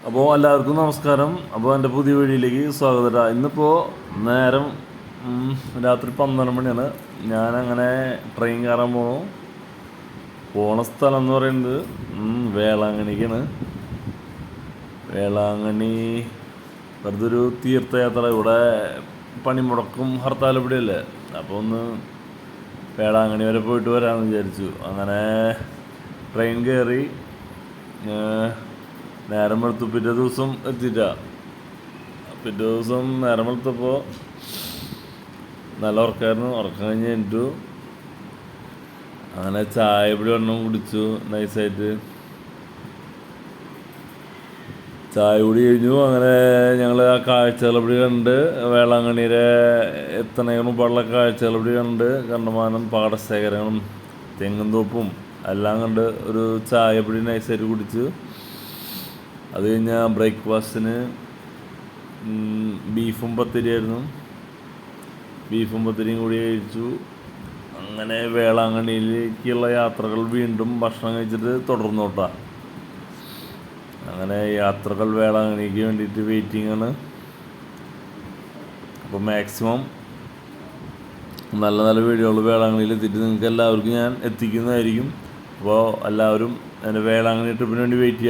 അപ്പോൾ എല്ലാവർക്കും നമസ്കാരം. അപ്പോൾ എൻ്റെ പുതിയ വീഡിയോയിലേക്ക് സ്വാഗതം. ഇന്നിപ്പോൾ നേരം രാത്രി 12 മണിയാണ്. ഞാനങ്ങനെ ട്രെയിൻ കയറാൻ പോണ സ്ഥലം എന്ന് പറയുന്നത് വേളാങ്കണ്ണിക്കാണ്. വേളാങ്കണ്ണി വെറുതെ ഒരു തീർത്ഥയാത്ര. ഇവിടെ പണിമുടക്കും ഹർത്താൽ ഇവിടെയല്ലേ, അപ്പോൾ ഒന്ന് വേളാങ്കണ്ണി വരെ പോയിട്ട് വരാമെന്ന് വിചാരിച്ചു. അങ്ങനെ ട്രെയിൻ കയറി നേരം വെളുത്തു. പിറ്റേ ദിവസം എത്തിയിട്ട. പിറ്റേ ദിവസം നേരം വെളുത്തപ്പോൾ നല്ല ഉറക്കമായിരുന്നു. ഉറക്കം കഴിഞ്ഞ് എണീറ്റു. അങ്ങനെ ചായ ഇവിടെ വെണ്ണം കുടിച്ചു നൈസായിട്ട്. ചായ കുടി കഴിഞ്ഞു. അങ്ങനെ ഞങ്ങൾ ആ കാഴ്ചകൾ ഇവിടെ കണ്ട്, വേളാങ്കണ്ണിയിലെ എത്തണതിന് മുമ്പുള്ള കാഴ്ചകൾ ഇവിടെ കണ്ടമാനം പാടശേഖരങ്ങളും തെങ്ങുംതോപ്പും എല്ലാം കണ്ട് ഒരു ചായ പൊടി നൈസായിട്ട് കുടിച്ചു. അത് കഴിഞ്ഞാൽ ബ്രേക്ക്ഫാസ്റ്റിന് ബീഫും പത്തിരിയായിരുന്നു. ബീഫും പത്തിരിയും കൂടി കഴിച്ചു. അങ്ങനെ വേളാങ്കണ്ണിയിലേക്കുള്ള യാത്രകൾ വീണ്ടും ഭക്ഷണം കഴിച്ചിട്ട് തുടർന്നു കേട്ടോ. അങ്ങനെ യാത്രകൾ വേളാങ്കണ്ണിക്ക് വേണ്ടിയിട്ട് വെയിറ്റിംഗ് ആണ്. അപ്പോൾ മാക്സിമം നല്ല നല്ല വീഡിയോകൾ വേളാങ്കണ്ണിയിൽ എത്തിയിട്ട് നിങ്ങൾക്ക് എല്ലാവർക്കും ഞാൻ എത്തിക്കുന്നതായിരിക്കും. അപ്പോൾ എല്ലാവരും എൻ്റെ വേളാങ്കണ്ണി ട്രിപ്പിന് വേണ്ടി വെയിറ്റ് ചെയ്യുക.